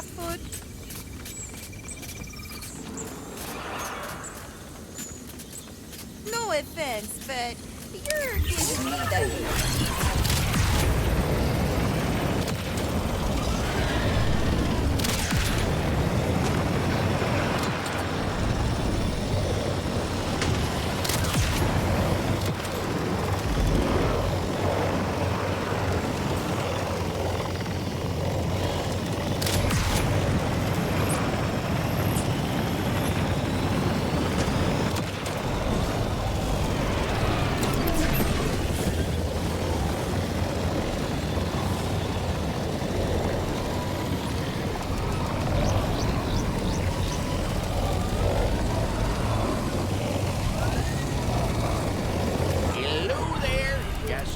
fast food? No offense, but you're giving me the heat.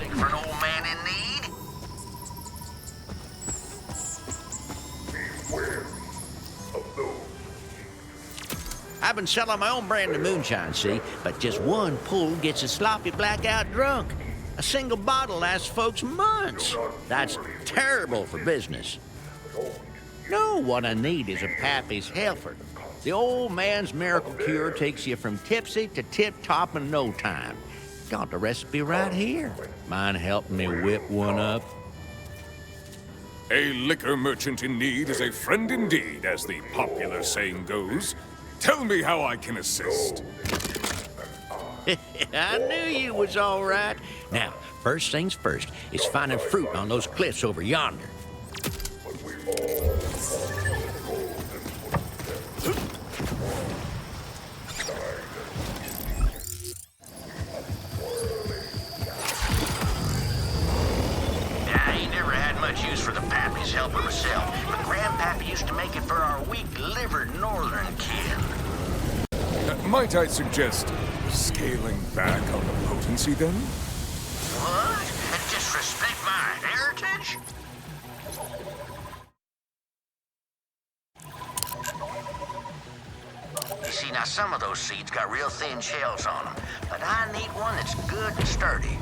For an old man in need? I've been selling my own brand of moonshine, see? But just one pull gets a sloppy blackout drunk. A single bottle lasts folks months. That's terrible for business. No, what I need is a Pappy's Helfer. The old man's miracle cure takes you from tipsy to tip-top in no time. Got the recipe right here. Mind helping me whip one up? A liquor merchant in need is a friend indeed, as the popular saying goes. Tell me how I can assist. I knew you was all right. Now, first things first is finding fruit on those cliffs over yonder. Much use for the Pappy's Helper myself, but Grandpappy used to make it for our weak-livered northern kin. Might I suggest scaling back on the potency, then? What? Disrespect my heritage? You see, now some of those seeds got real thin shells on them, but I need one that's good and sturdy.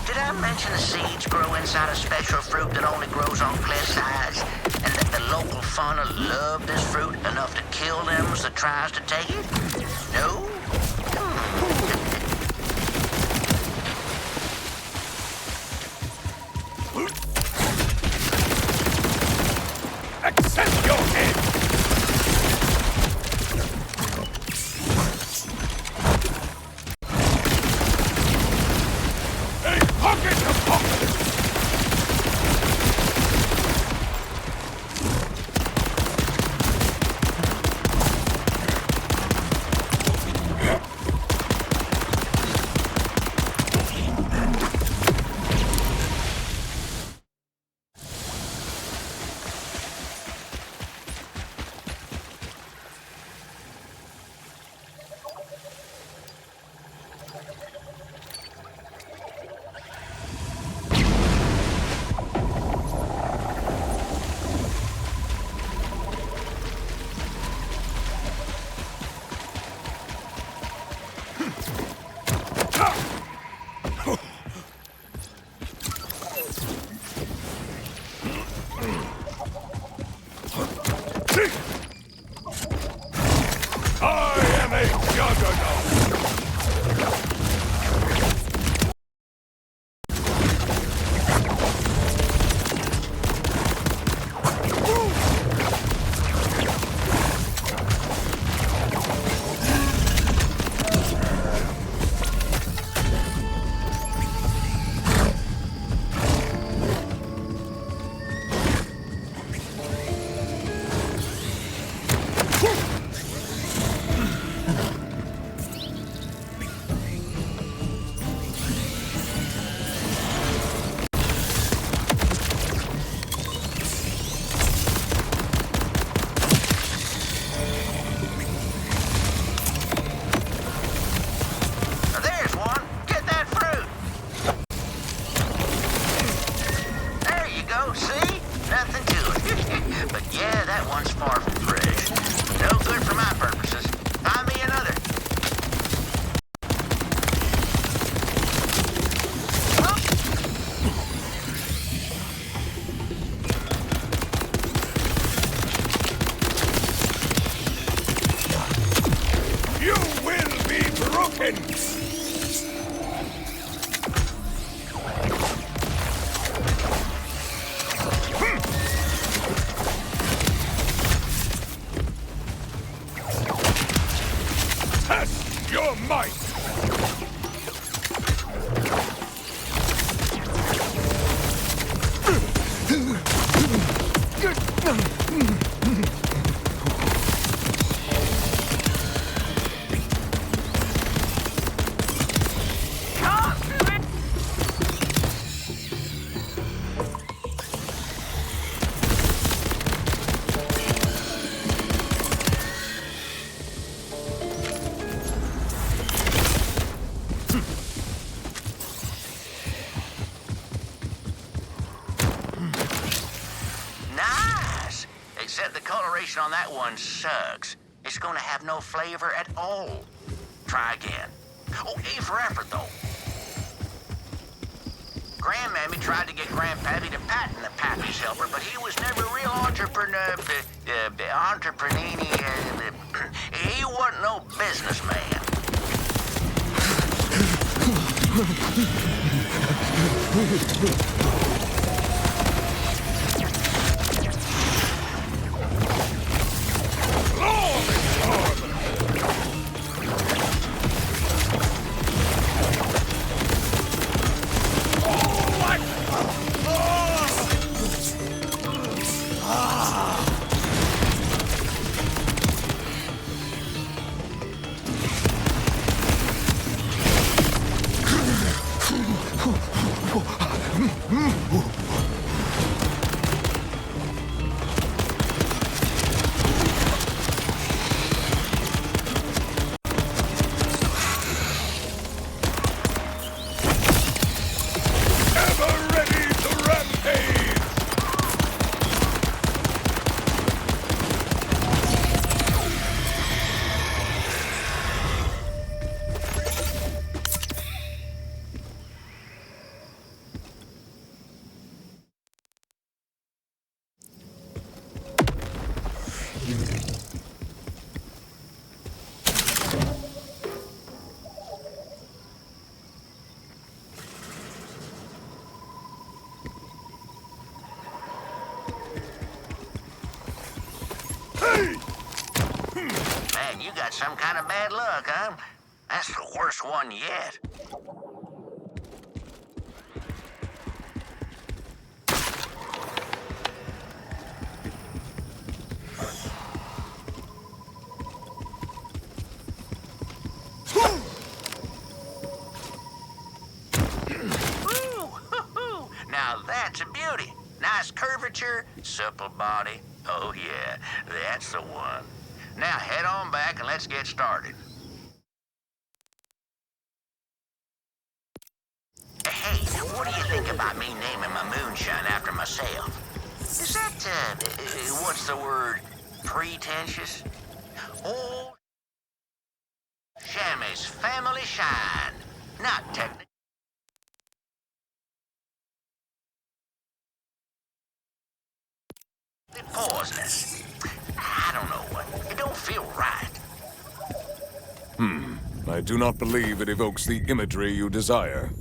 Did I mention the seeds grow inside a special fruit that only grows on cliff sides? And that the local fauna love this fruit enough to kill them that tries to take it? No? Accept your head! intense! Test your might! Nice! Except the coloration on that one sucks. It's gonna have no flavor at all. Try again. Oh, A for effort, though. Grandmammy tried to get Grandpappy to patent the Pappy's Helper, but he was never a real entrepreneur. He wasn't no businessman. Man, you got some kind of bad luck, huh? That's the worst one yet. Now that's a beauty. Nice curvature, supple body. Oh yeah, that's the one. Now head on back and let's get started. Hey, what do you think about me naming my moonshine after myself? Is that, what's the word, pretentious? Old Shammy's Family Shine. Not technically poisonous. I don't know what. It don't feel right. I do not believe it evokes the imagery you desire.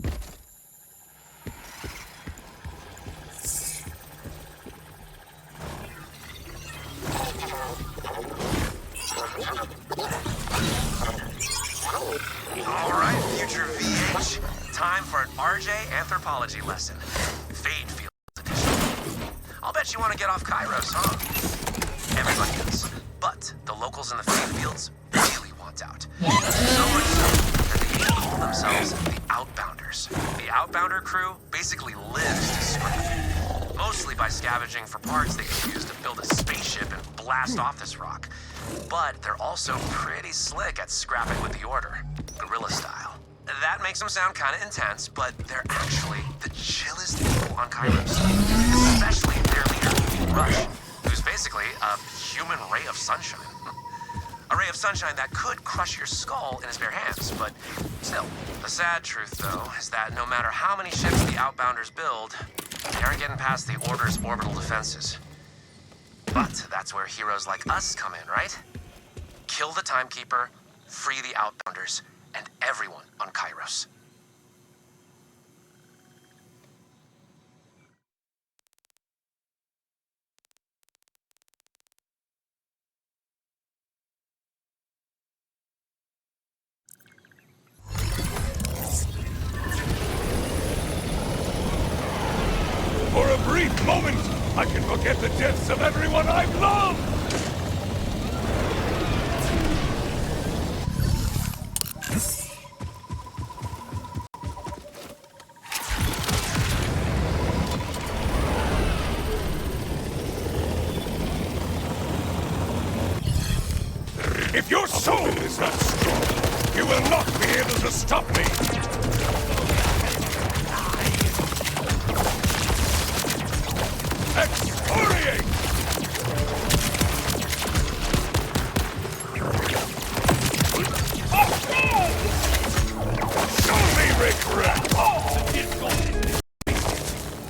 All right, future VH. Time for an RJ anthropology lesson. Fade Field edition. I'll bet you want to get off Kairos, huh? Everybody does. But the locals in the Fade Fields really want out. So much so that they call themselves the Outbounders. The Outbounder crew basically lives to scrap. Mostly by scavenging for parts they can use to build a spaceship and blast off this rock. But they're also pretty slick at scrapping with the Order, guerrilla style. That makes them sound kind of intense, but they're actually the chillest people on Kairos. Especially their leader, Rush, who's basically a human ray of sunshine. A ray of sunshine that could crush your skull in his bare hands, but still. The sad truth, though, is that no matter how many ships the Outbounders build, they aren't getting past the Order's orbital defenses. But that's where heroes like us come in, right? Kill the Timekeeper, free the Outbounders, and everyone on Kairos. For a brief moment, I can forget the deaths of everyone I've loved! If your soul is that strong, you will not be able to stop me! Excoriate! Show me regret!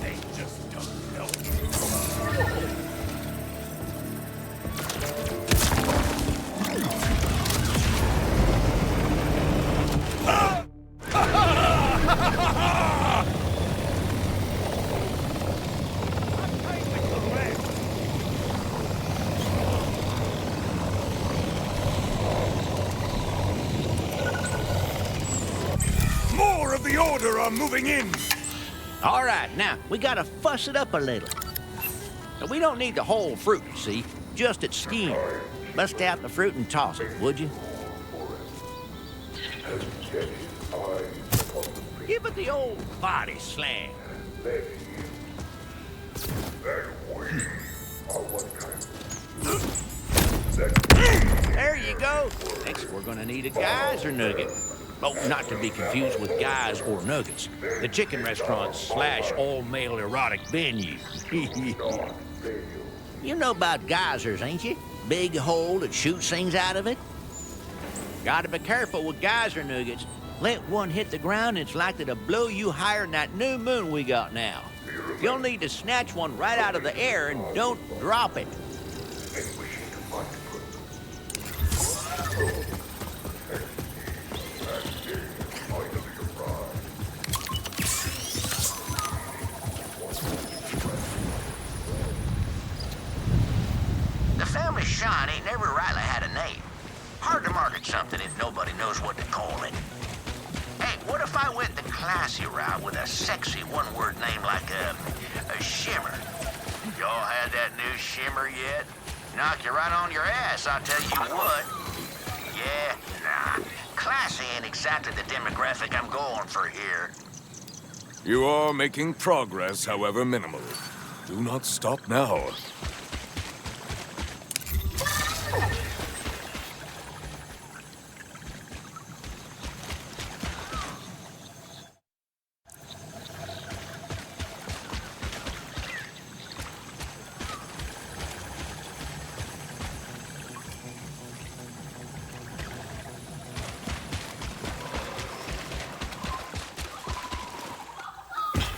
They just don't know. More of the Order are moving in! All right, now, we gotta fuss it up a little. Now, we don't need the whole fruit, you see, just its skin. Bust out the fruit and toss it, would you? Give it the old body slam. There you go. Next, we're gonna need a geyser nugget. Oh, not to be confused with guys or nuggets. The chicken restaurant / all-male erotic venue. You know about geysers, ain't you? Big hole that shoots things out of it. Gotta be careful with geyser nuggets. Let one hit the ground, it's likely to blow you higher than that new moon we got now. You'll need to snatch one right out of the air and don't drop it. The family Sean ain't never rightly had a name. Hard to market something if nobody knows what to call it. Hey, what if I went the classy route with a sexy one-word name like a Shimmer? Y'all had that new Shimmer yet? Knock you right on your ass, I'll tell you what. Yeah, nah. Classy ain't exactly the demographic I'm going for here. You are making progress, however minimal. Do not stop now.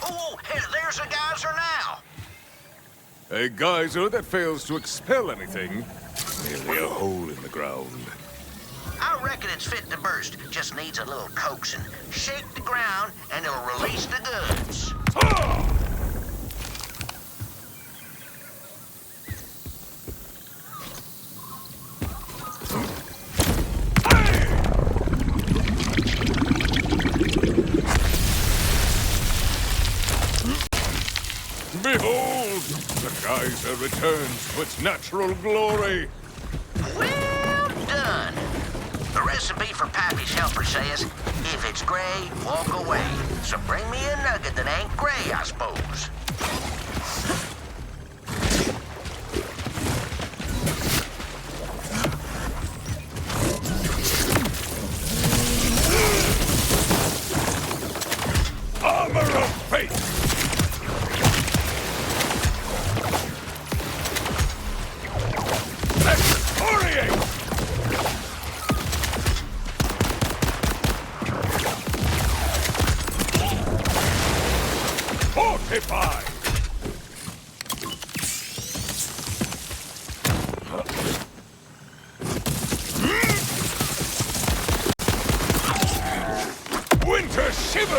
Oh, hey, there's a geyser now. A geyser that fails to expel anything. Merely a hole in the ground. I reckon it's fit to burst. Just needs a little coaxing. Shake the ground, and it'll release the goods. Ah! Behold! The geyser returns to its natural glory. Well done. The recipe for Pappy's helper says, if it's gray, walk away. So bring me a nugget that ain't gray, I suppose. Armor of fate! Excoriate! Fortify!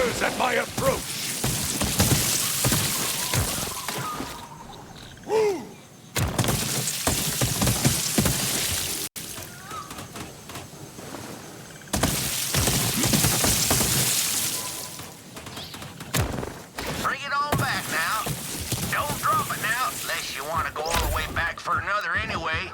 yours at my approach! Woo! Bring it on back now. Don't drop it now, unless you want to go all the way back for another anyway.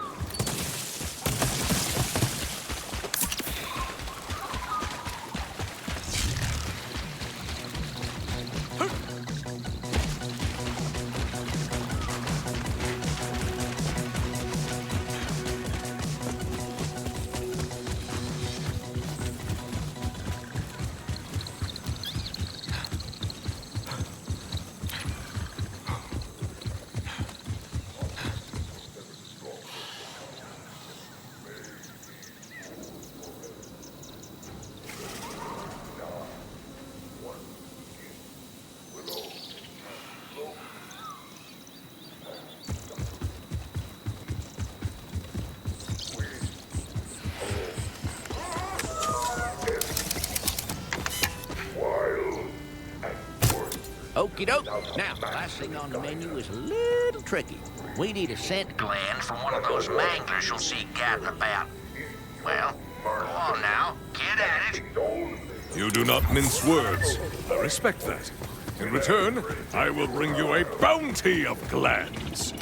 Okie doke. Now, last thing on the menu is a little tricky. We need a scent Gland from one of those manglers you'll see gadding about. Well, go on now. Get at it. You do not mince words. I respect that. In return, I will bring you a bounty of glands.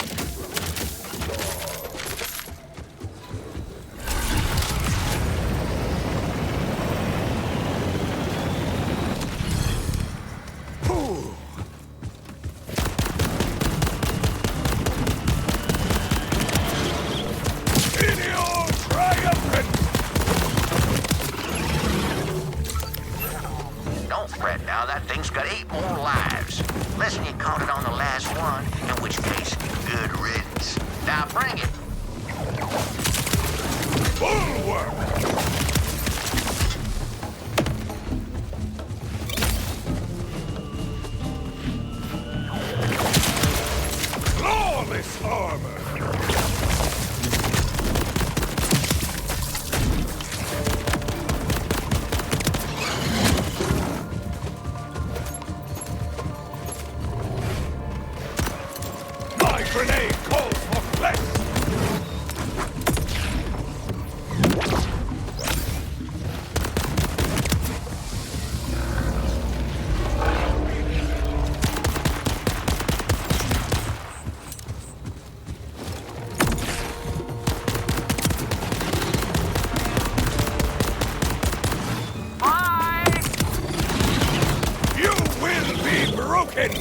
Don't fret now, that thing's got 8 more lives. Listen, you caught it on the last one, in which case, good riddance. Now bring it. Bulwark! Flawless armor! My grenade calls for flesh! Bye! You will be broken!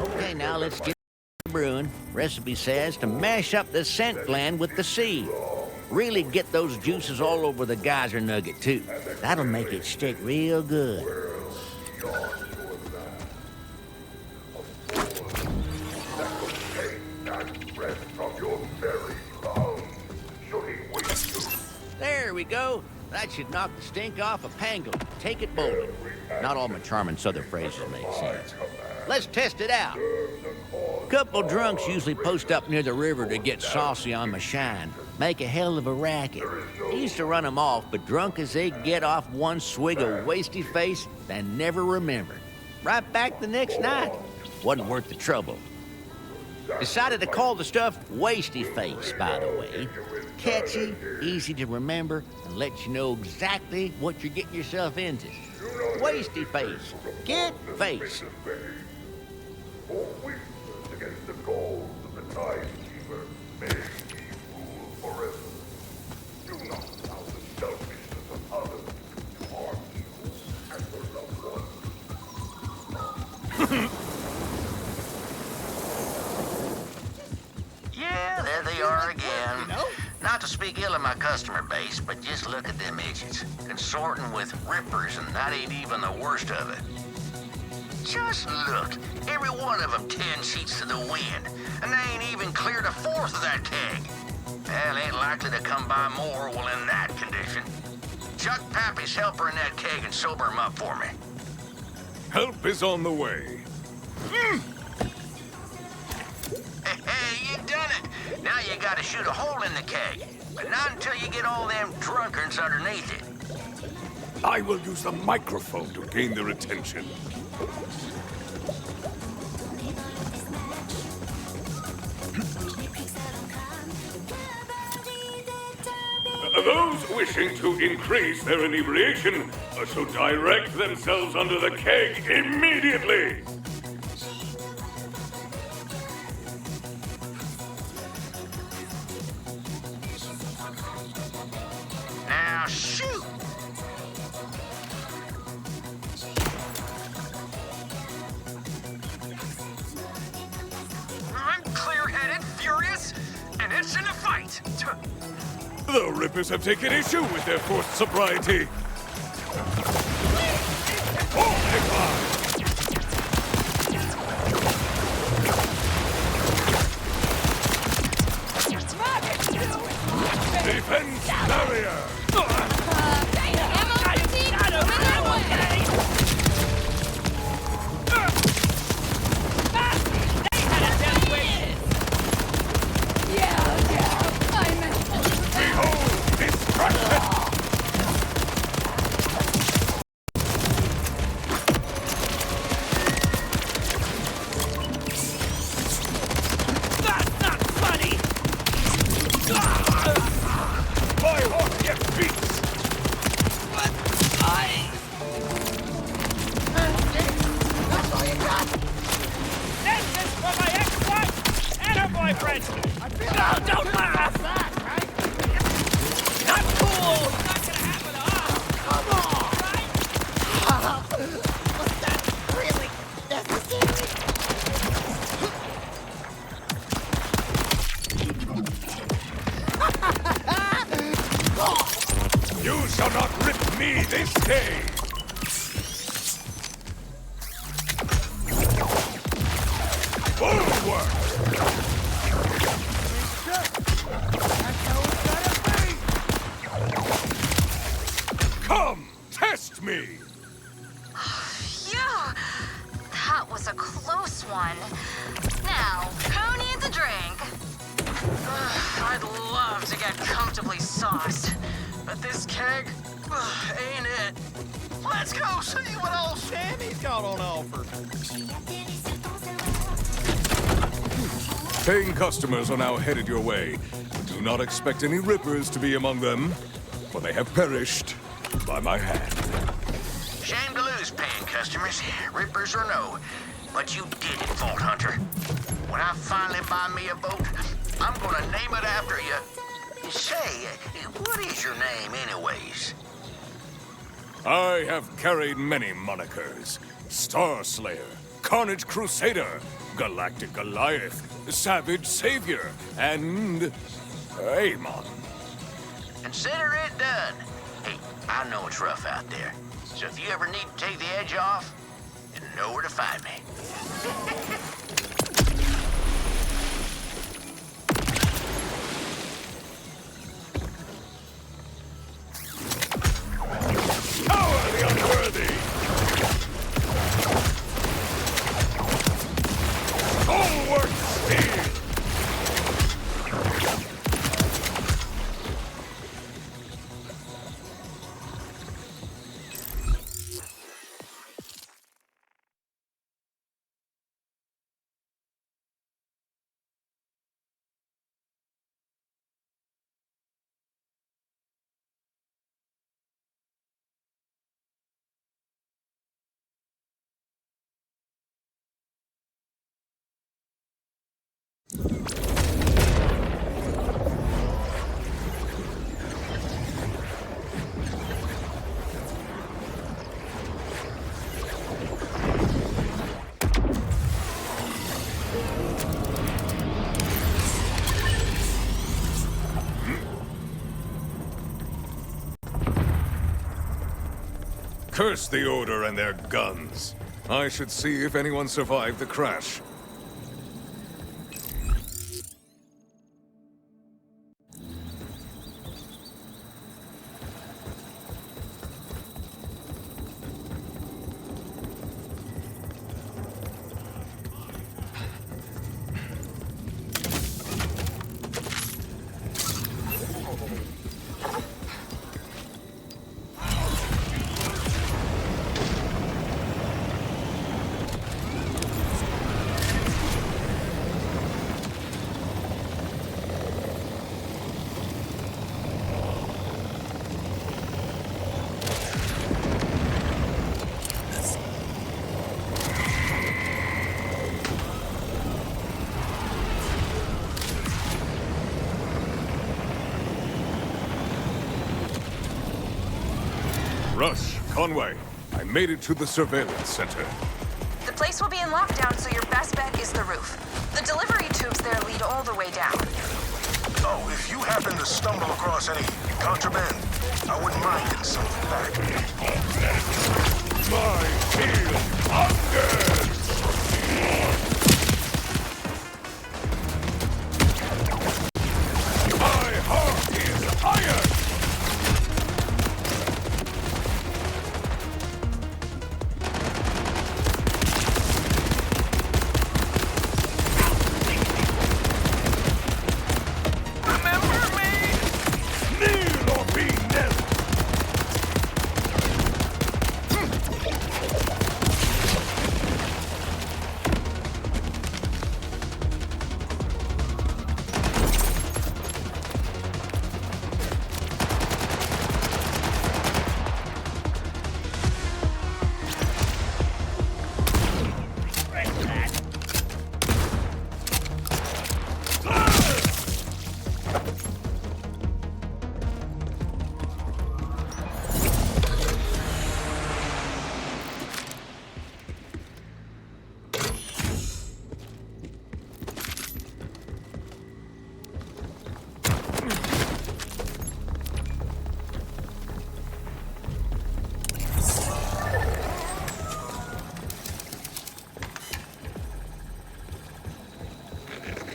Okay, now let's get brewing. Recipe says to mash up the scent gland with the seed. Really get those juices all over the geyser nugget, too. That'll make it stick real good. There we go. That should knock the stink off a pangolin. Take it boldly. Not all my charming southern phrases make sense. Let's test it out. Couple drunks usually post up near the river to get saucy on my shine. Make a hell of a racket. Used to run 'em off, but drunk as they get off one swig of wasty face, they never remember. Right back the next night. Wasn't worth the trouble. Decided to call the stuff Wasty Face, by the way. Catchy, easy to remember, and lets you know exactly what you're getting yourself into. Wasty Face. Get face. Against the goals of the Time Keeper, may he rule forever. Do not allow the self to speak ill of my customer base, but just look at them idiots. Consorting with rippers, and that ain't even the worst of it. Just look. Every one of them 10 sheets to the wind, and they ain't even cleared a fourth of that keg. Well, ain't likely to come by more while in that condition. Chuck Pappy's helper in that keg and sober him up for me. Help is on the way. Hey, you done it. Now you gotta shoot a hole in the keg, but not until you get all them drunkards underneath it. I will use the microphone to gain their attention. Those wishing to increase their inebriation should direct themselves under the keg immediately. Now shoot! I'm clear-headed, furious, and itching to fight. The Rippers have taken issue with their forced sobriety. Oh my God! Defense barrier! Behold destruction! My heart yet beats! Really necessary? You shall not rip me this day! Forward! Come, test me! Phew! That was a close one. Now, who needs a drink? I'd love to get comfortably sauced, but this keg ain't it. Let's go see what old Sammy's got on offer. Paying customers are now headed your way. Do not expect any Rippers to be among them, for they have perished by my hand. Shame to lose paying customers, rippers or no. But you did it, Vault Hunter. When I finally buy me a boat, I'm gonna name it after you. Say, what is your name anyways? I have carried many monikers. Star Slayer, Carnage Crusader, Galactic Goliath, Savage Savior, and Amon. Consider it done. Hey, I know it's rough out there, so if you ever need to take the edge off, you know where to find me. Curse the Order and their guns. I should see if anyone survived the crash. Rush, Conway, I made it to the surveillance center. The place will be in lockdown, so your best bet is the roof. The delivery tubes there lead all the way down. Oh, if you happen to stumble across any contraband, I wouldn't mind getting something back. My shield hungers! My heart is iron!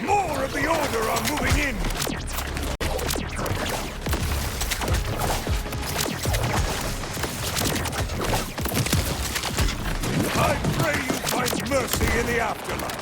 More of the Order are moving in! I pray you find mercy in the afterlife.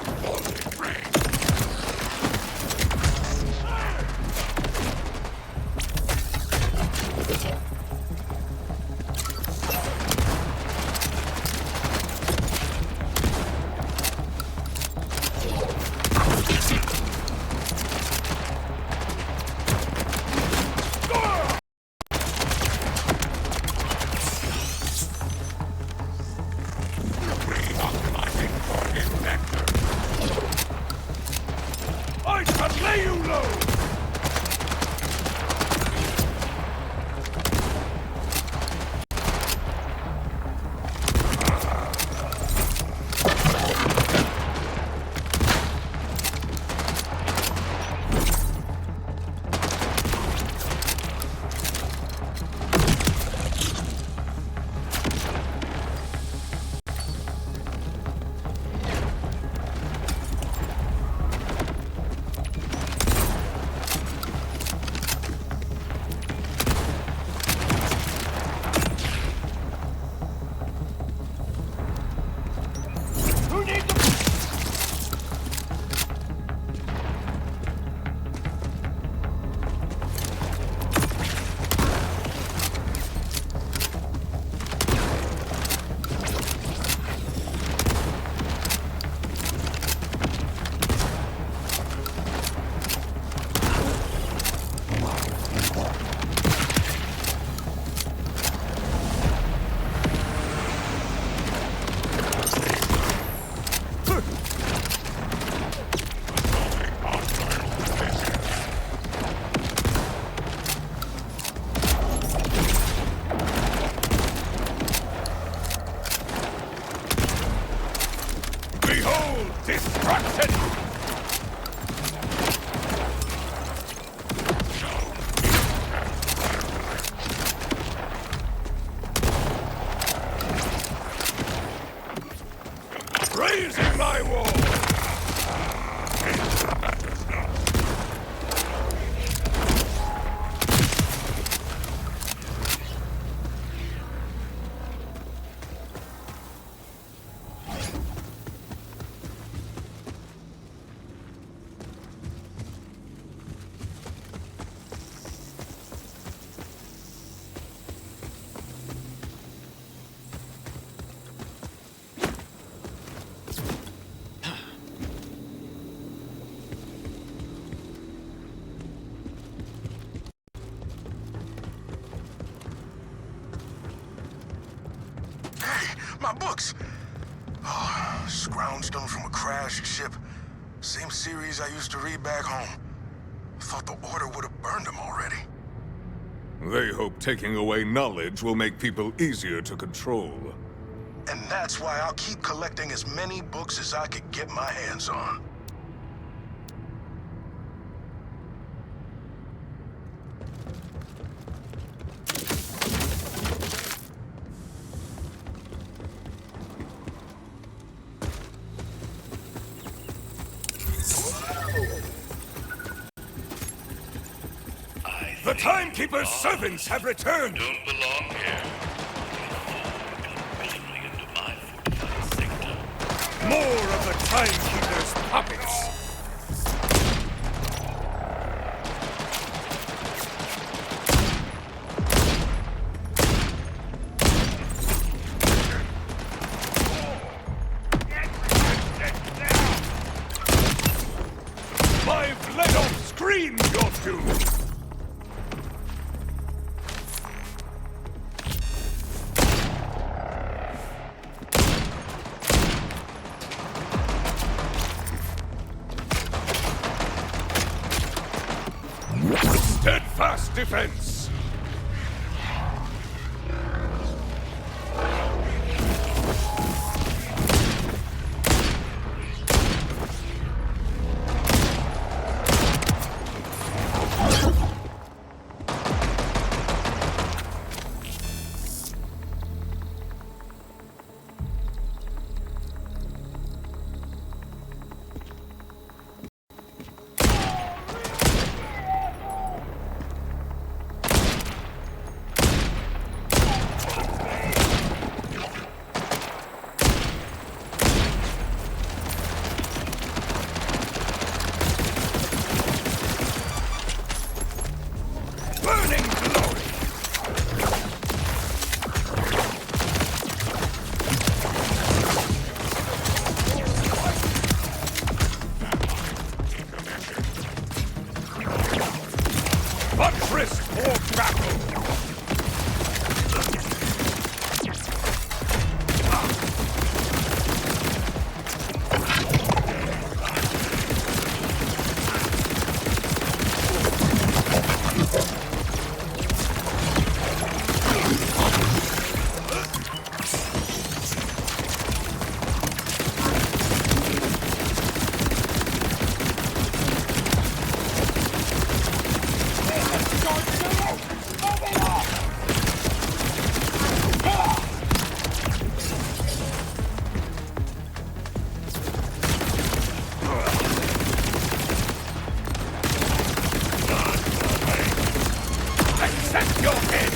Raising my wall! My books! Oh, scrounged them from a crashed ship. Same series I used to read back home. Thought the Order would have burned them already. They hope taking away knowledge will make people easier to control. And that's why I'll keep collecting as many books as I could get my hands on. The Timekeeper's servants have returned! Don't belong here. Willingly into my fortified sector. More of the Timekeeper's puppets! My blood on screen, your doom! Steadfast defense! Burning glory! Buttressed for battle! Accept your head!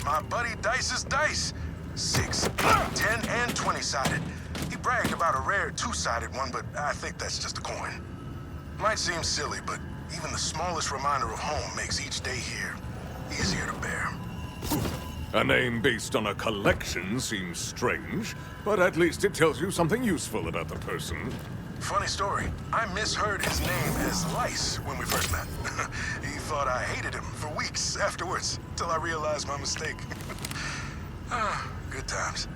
My buddy Dice's dice. 6, 8, 10, and 20-sided. He bragged about a rare 2-sided one, but I think that's just a coin. Might seem silly, but even the smallest reminder of home makes each day here easier to bear. A name based on a collection seems strange, but at least it tells you something useful about the person. Funny story, I misheard his name as Lice when we first met. He thought I hated him for weeks afterwards, till I realized my mistake. Good times.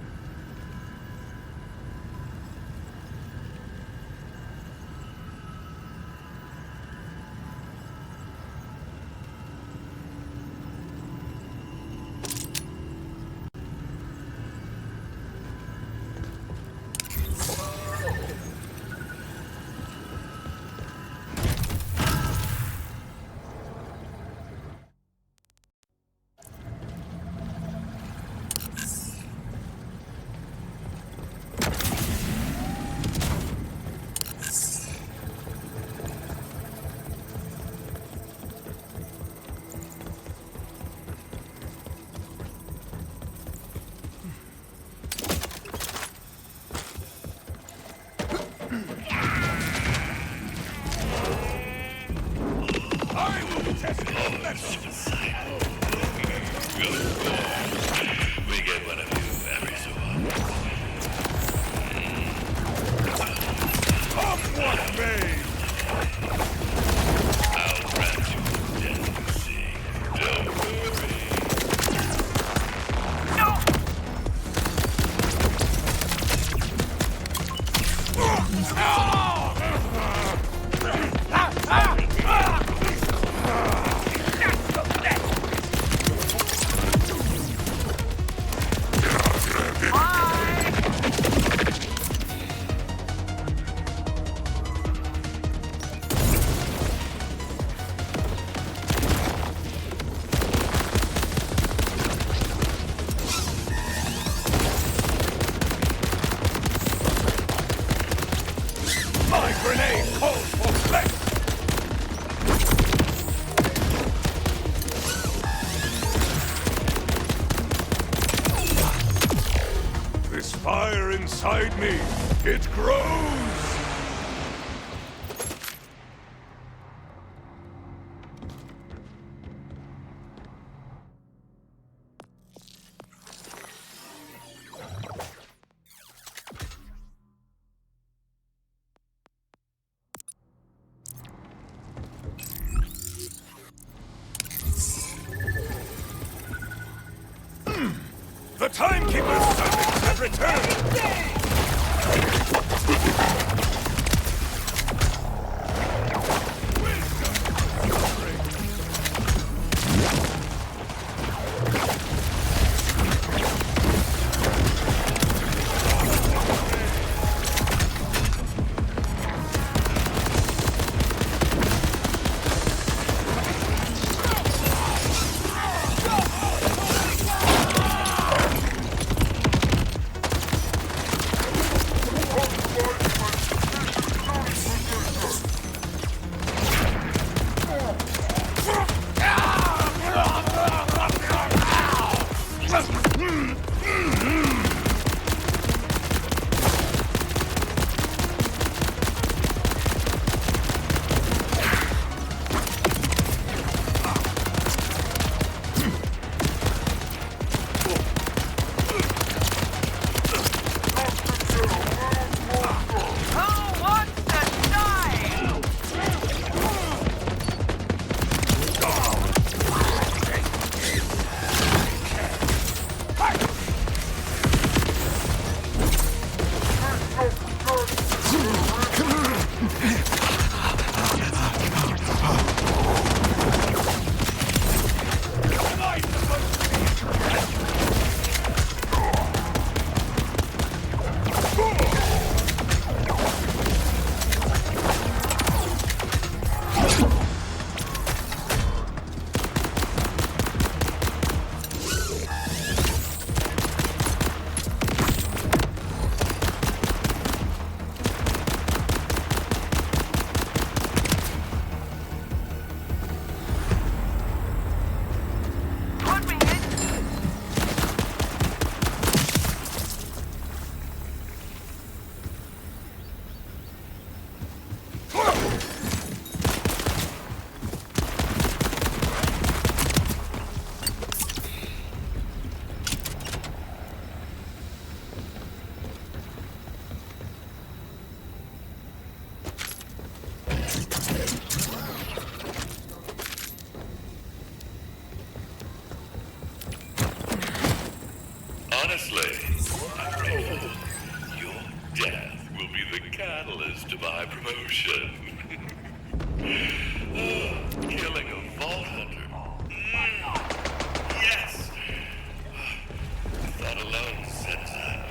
We get one of you every so often. I'll grant you death to sing. Don't worry. My grenade calls for flex! This fire inside me, it grows! The Timekeeper's servants have returned! Honestly, I'm grateful. Your death will be the catalyst to my promotion. Killing a vault hunter. Yes! That alone sends a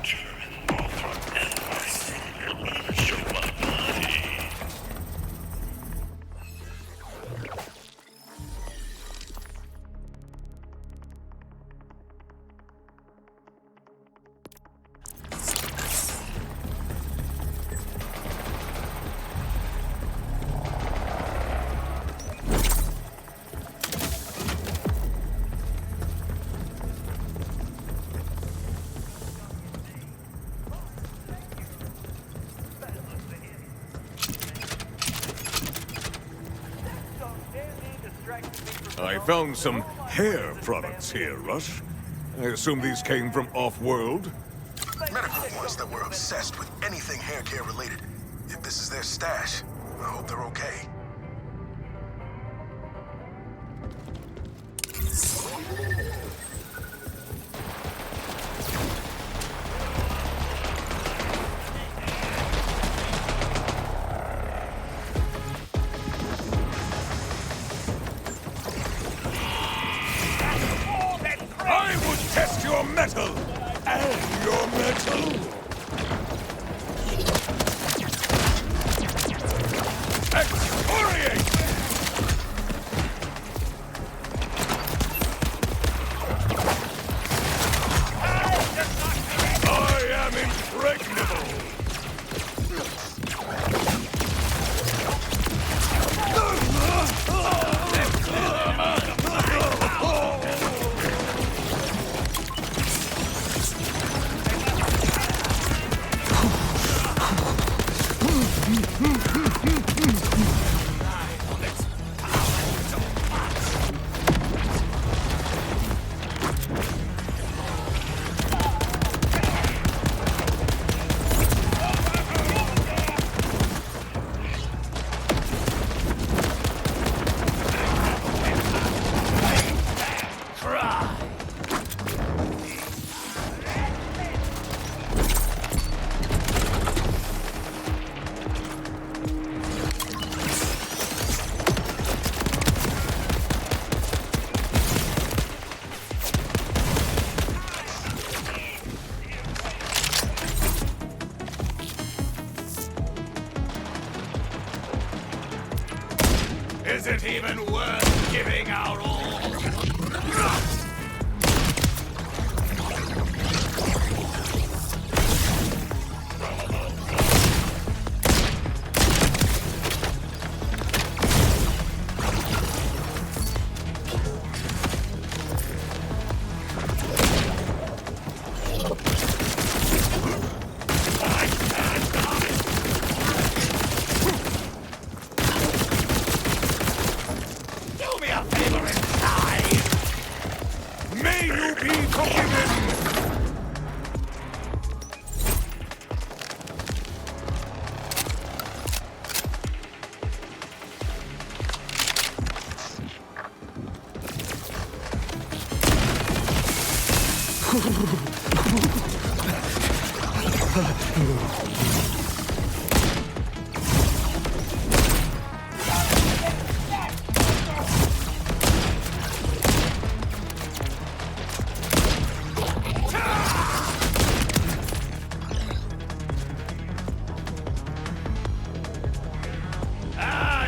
German through endless. It'll even show my body. I found some hair products here, Rush. I assume these came from off-world? Met a group once that were obsessed with anything hair care related. If this is their stash, I hope they're okay. I would test your metal! And your metal! Excoriate! I am impregnable! Is it even worth giving our all? May you be forgiven!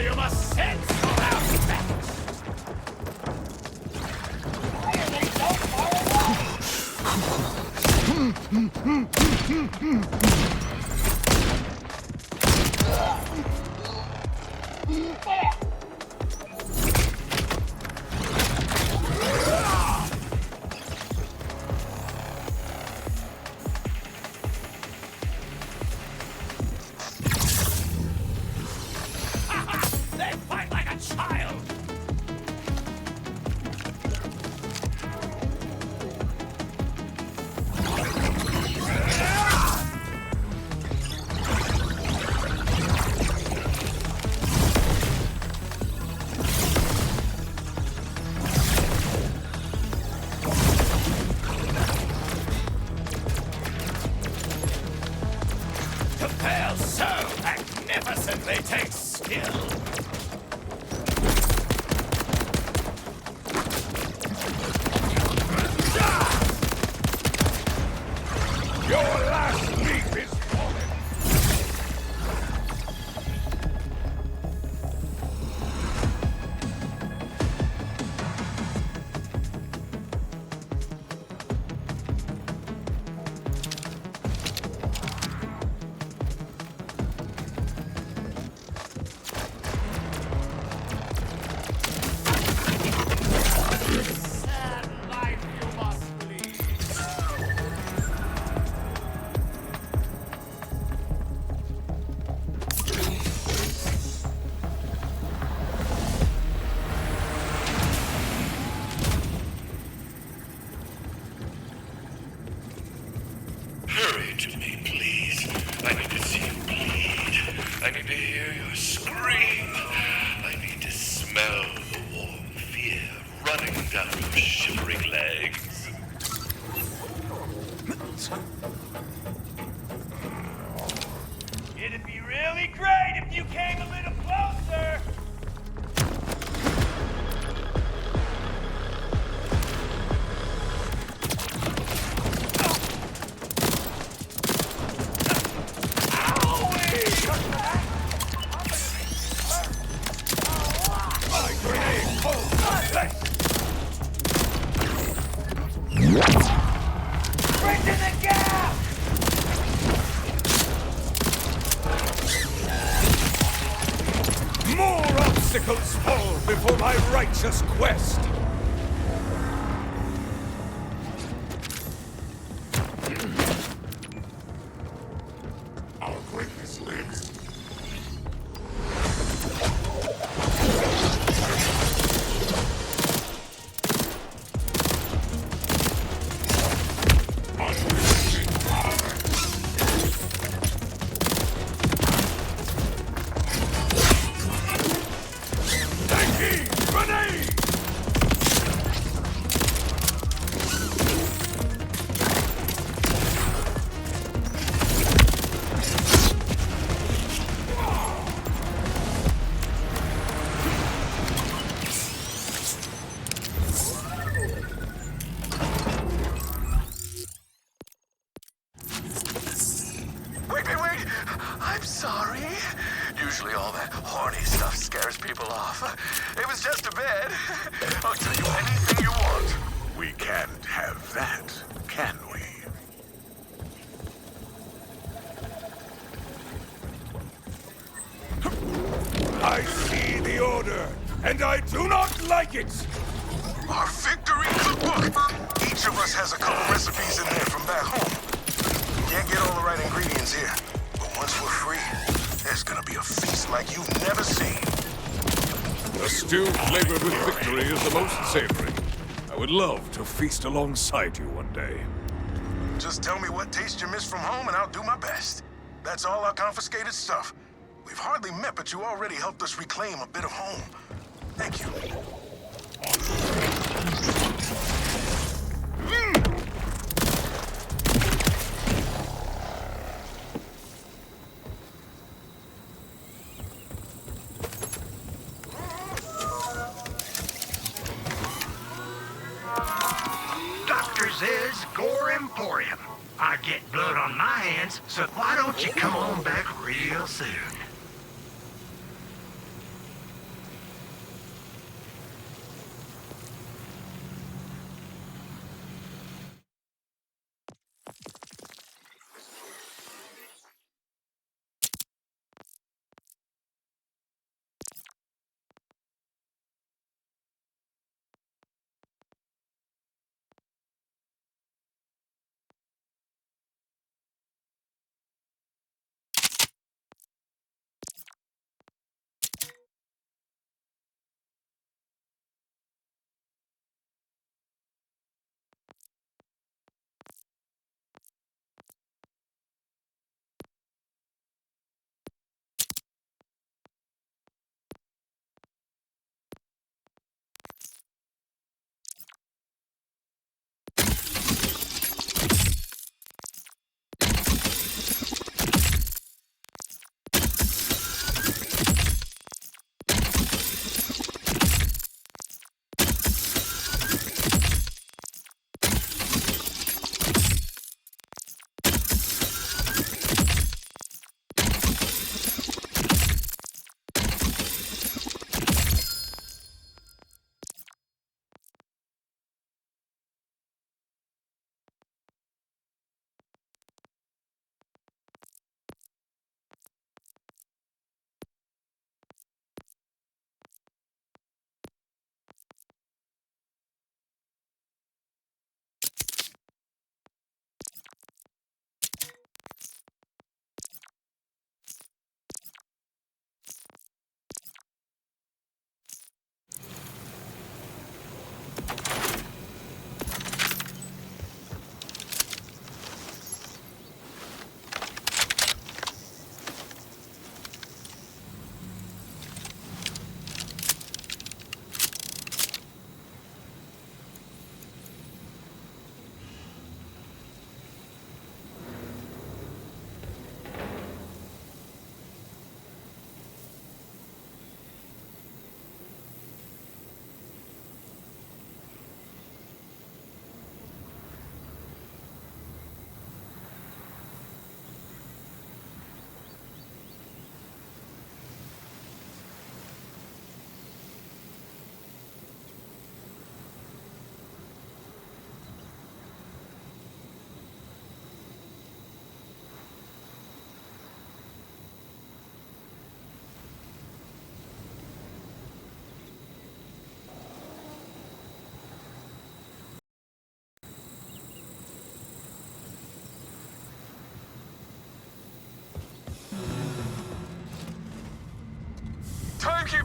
You must sense your aspects! They fight like a child! kill. Your last leaf is falling! Hurry to me, please. I need to see you bleed. I need to hear your scream. I need to smell the warm fear running down your shivering legs. It'd be really great if you came a little closer! Bridging the gap! More obstacles fall before my righteous quest! Our greatness lives. Wait! I'm sorry. Usually all that horny stuff scares people off. It was just a bed. I'll tell you anything you want. We can't have that, can we? I see the order, and I do not like it! Our victory cookbook! Each of us has a couple recipes in there from back home. Can't get all the right ingredients here, but once we're free, there's gonna be a feast like you've never seen. A stew flavored with victory is the most savory. I would love to feast alongside you one day. Just tell me what taste you miss from home and I'll do my best. That's all our confiscated stuff. We've hardly met, but you already helped us reclaim a bit of home. Thank you. Doctor says Gore Emporium. I get blood on my hands, so why don't you come on back real soon?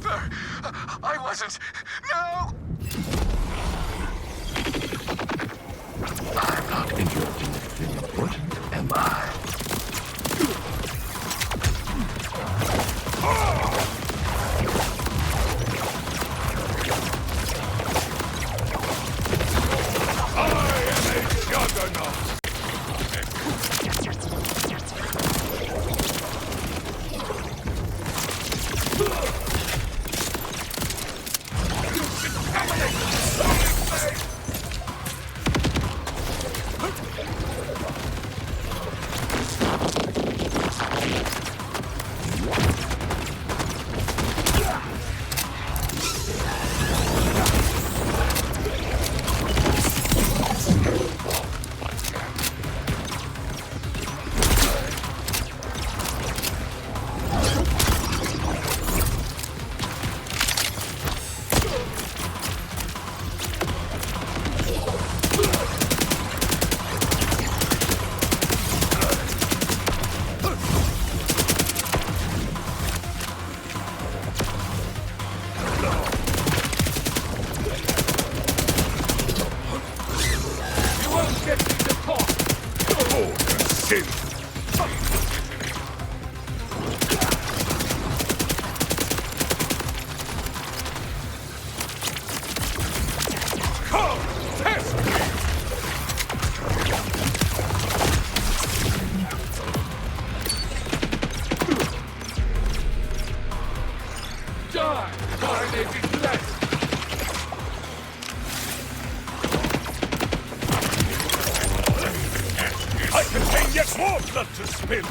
Arthur! I wasn't. No! I'm not interrupting anything important, am I? I am a juggernaut! I contain yet more blood to spill!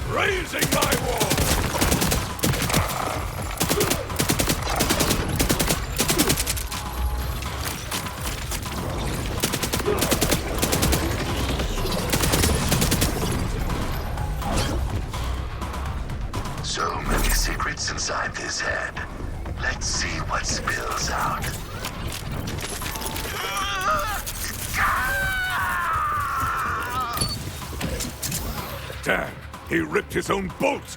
Raising my wall! So many secrets inside this head. Let's see what spills out. Damn, he ripped his own bolt!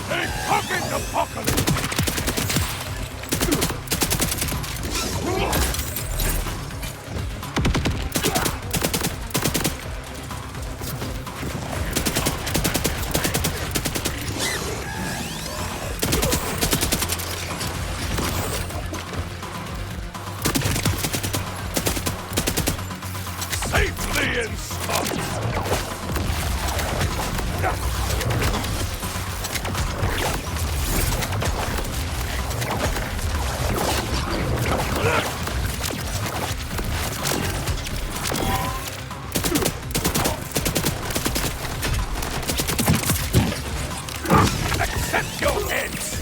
A pocket apocalypse! Safely in stock! Accept your heads!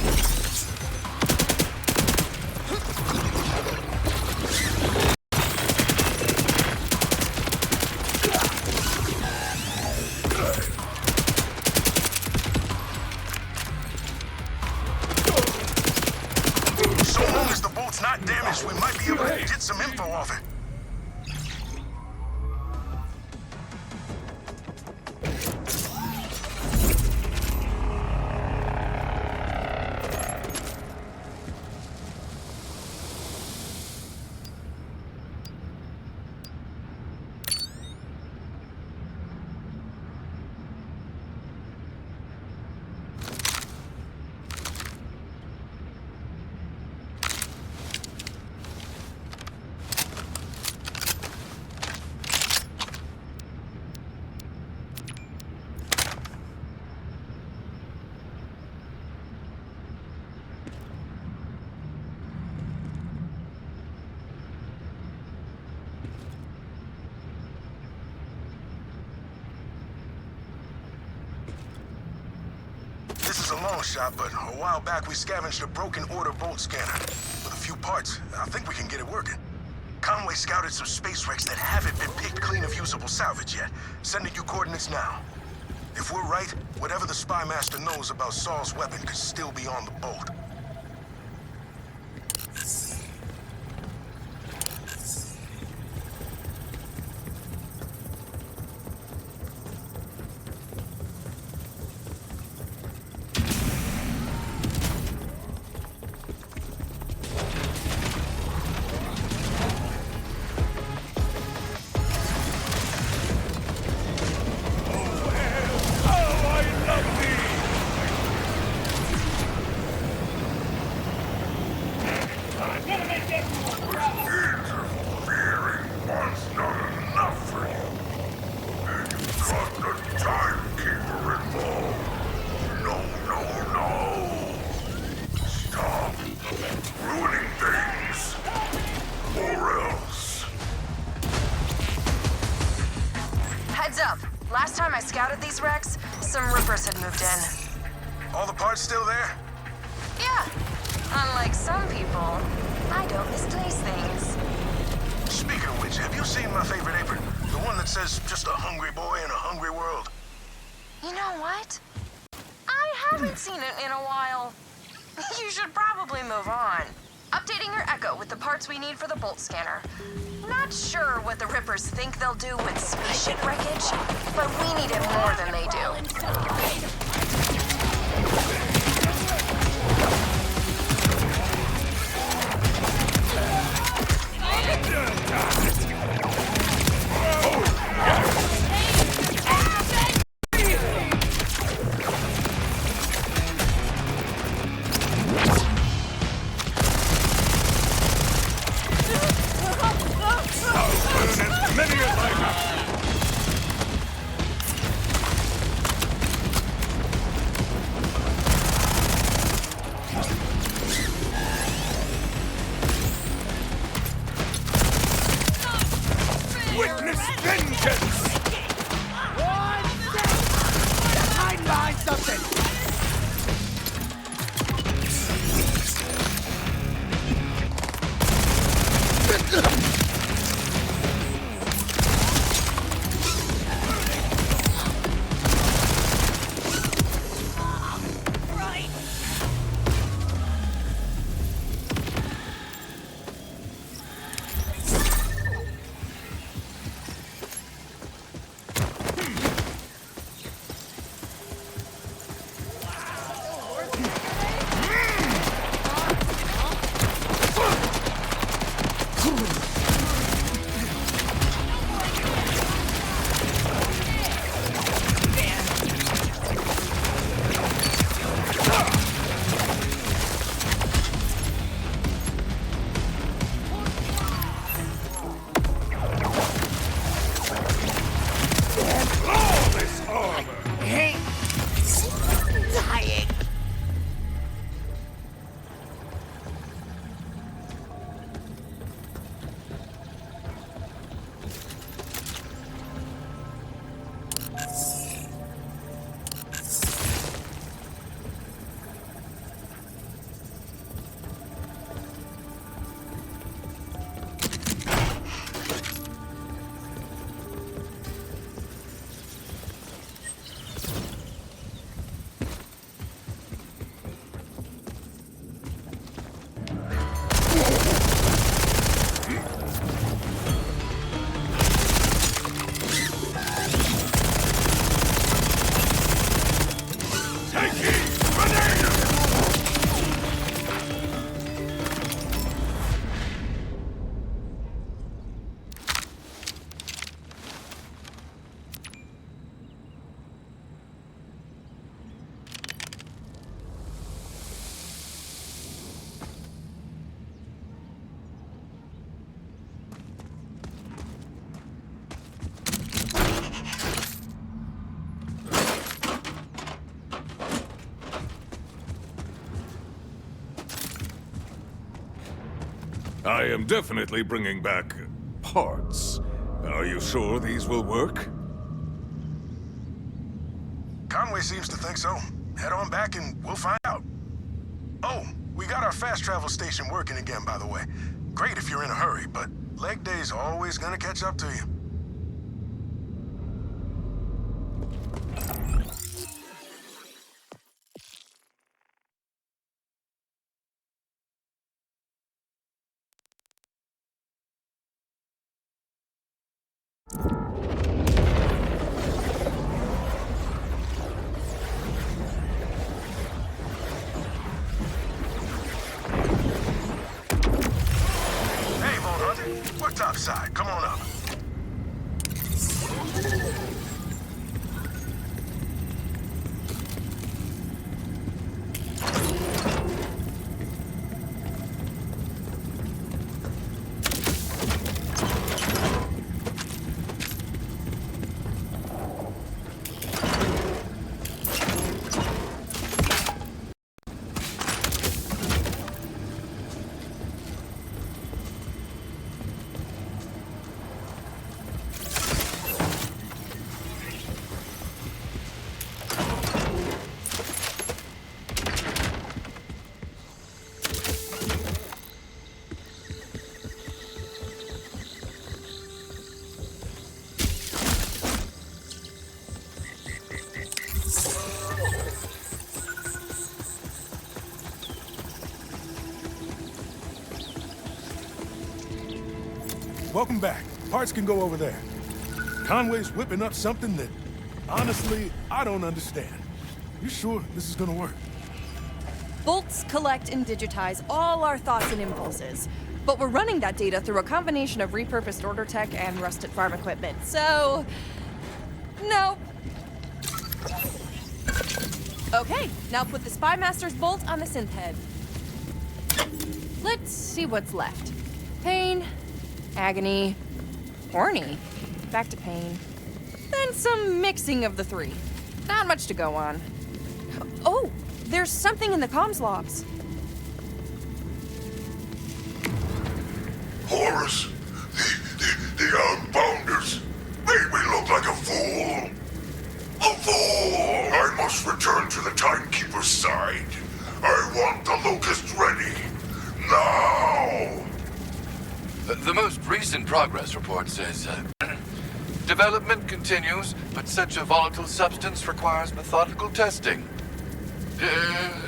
So long as the bolt's not damaged, we might be able to get some info off it. a long shot, but a while back we scavenged a broken order bolt scanner. With a few parts, I think we can get it working. Conway scouted some space wrecks that haven't been picked clean of usable salvage yet. Sending you coordinates now. If we're right, whatever the Spy Master knows about Saul's weapon could still be on the bolt. Heads up. Last time I scouted these wrecks, some rippers had moved in. All the parts still there? Yeah. Unlike some people, I don't misplace things. Speaking of which, have you seen my favorite apron? The one that says, just a hungry boy in a hungry world. You know what? I haven't seen it in a while. You should probably move on. Updating your Echo with the parts we need for the bolt scanner. Not sure what the Rippers think they'll do with spaceship wreckage, but we need it more than they do. I am definitely bringing back parts. Are you sure these will work? Conway seems to think so. head on back and we'll find out. Oh, we got our fast travel station working again, by the way. Great if you're in a hurry, but leg day's always gonna catch up to you. We're topside. Come on up. Welcome back. Parts can go over there. Conway's whipping up something that, honestly, I don't understand. You sure this is gonna work? Bolts collect and digitize all our thoughts and impulses. But we're running that data through a combination of repurposed order tech and rusted farm equipment, so... no. Okay, now put the Spy Master's bolt on the synth head. Let's see what's left. Pain, agony, horny, back to pain. Then some mixing of the three. Not much to go on. Oh, there's something in the comms logs. Horace, the Outbounders made me look like a fool. A fool! I must return to the Timekeeper's side. I want the Locust ready. Now! The most recent progress report says, development continues, but such a volatile substance requires methodical testing.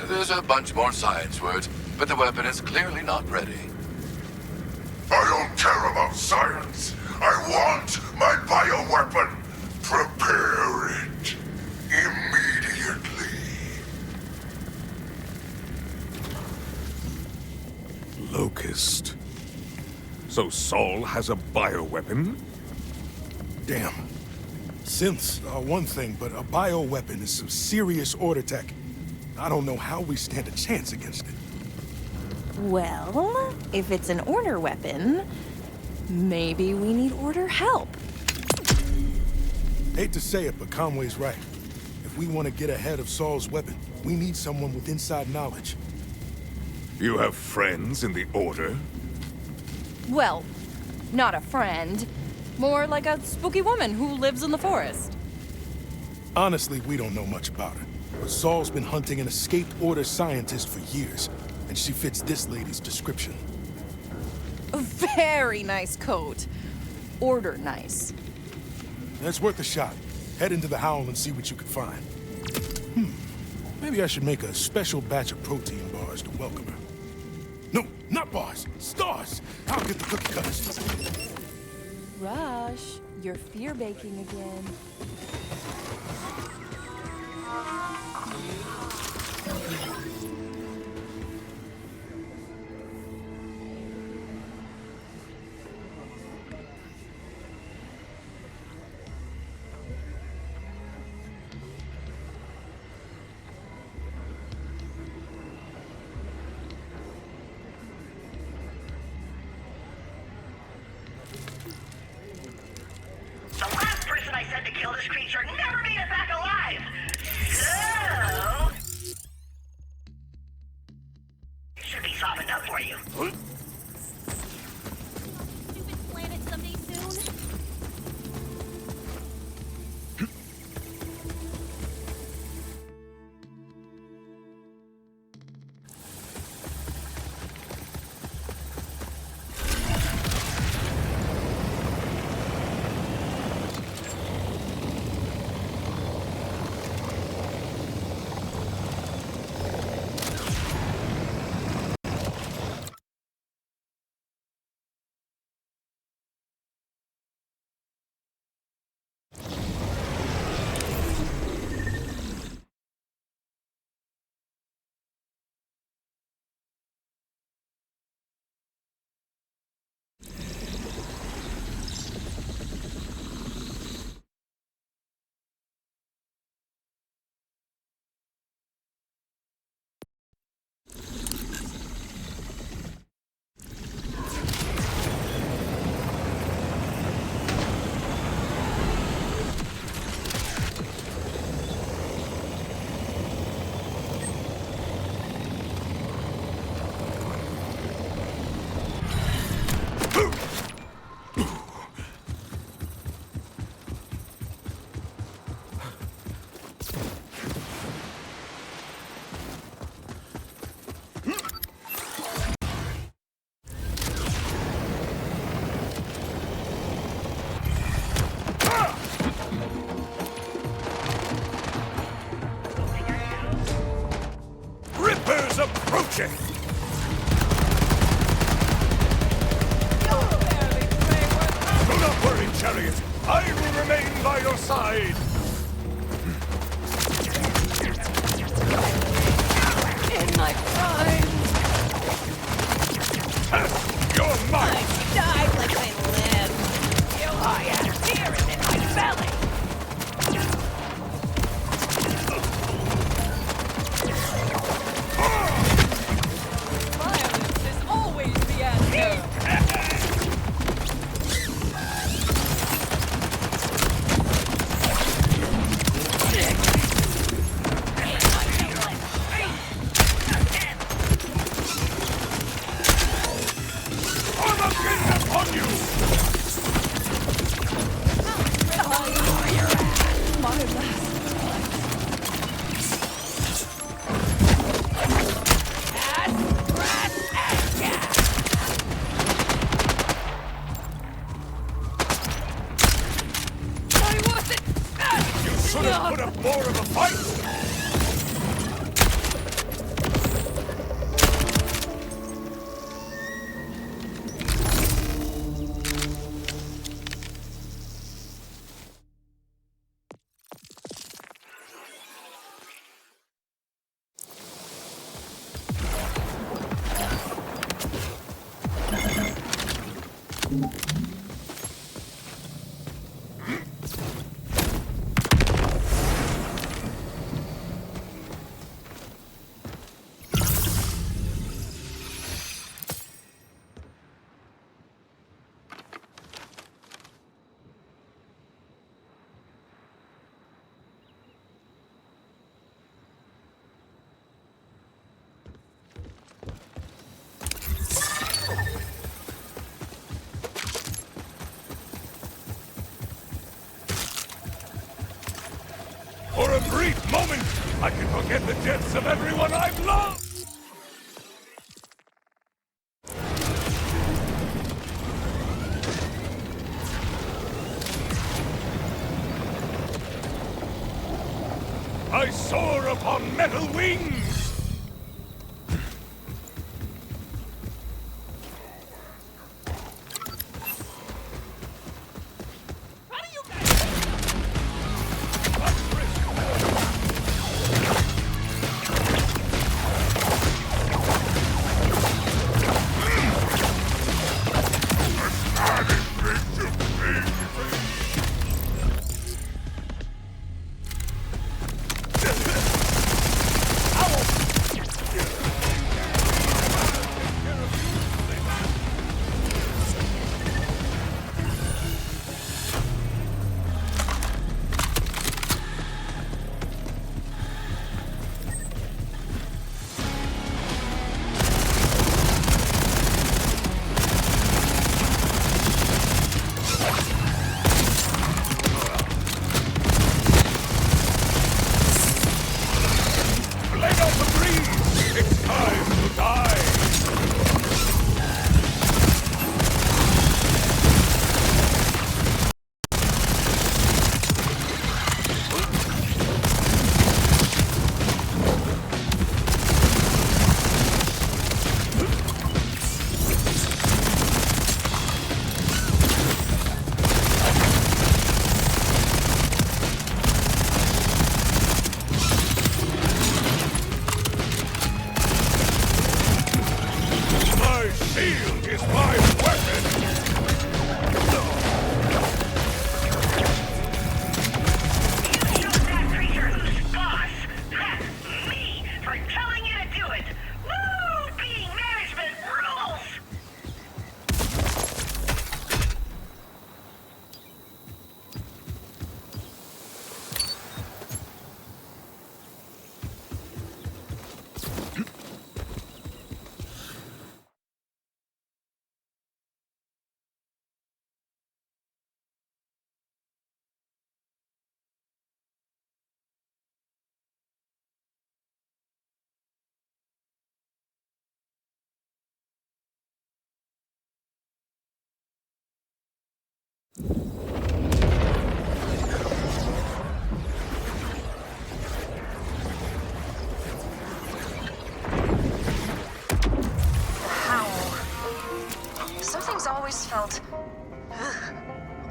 There's a bunch more science words, but the weapon is clearly not ready. I don't care about science. I want my bioweapon. Prepare it immediately. Locust. So Saul has a bioweapon? Damn. Synths are one thing, but a bioweapon is some serious order tech. I don't know how we stand a chance against it. Well, if it's an order weapon, maybe we need order help. Hate to say it, but Conway's right. If we want to get ahead of Saul's weapon, we need someone with inside knowledge. You have friends in the Order? Well, not a friend. More like a spooky woman who lives in the forest. Honestly, we don't know much about her. But Saul's been hunting an escaped Order scientist for years, and she fits this lady's description. A very nice coat. Order nice. That's worth a shot. Head into the Howl and see what you can find. Maybe I should make a special batch of protein bars to welcome her. No, not bars. Stars! I'll get the cookie cutters. Rush, you're fear baking again. The last person I said to kill this creature never made it back alive! So... it should be softened up for you. Stupid planet someday soon. Rippers approaching! Do not worry, Chariot. I will remain by your side. In my prime, Test your might! I died like I lived. You I have tears in my belly. Violence is always the answer. Armageddon upon you! My last You should have put up more of a fight! For a brief moment, I can forget the deaths of everyone I've loved! I soar upon metal wings!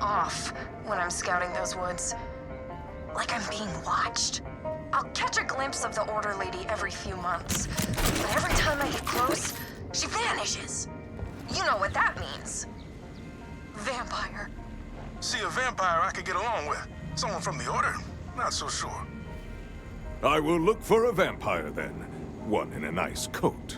Off when I'm scouting those woods. Like I'm being watched. I'll catch a glimpse of the Order Lady every few months. But every time I get close, she vanishes. You know what that means. Vampire. See, a vampire I could get along with. Someone from the Order? Not so sure. I will look for a vampire then. One in a nice coat.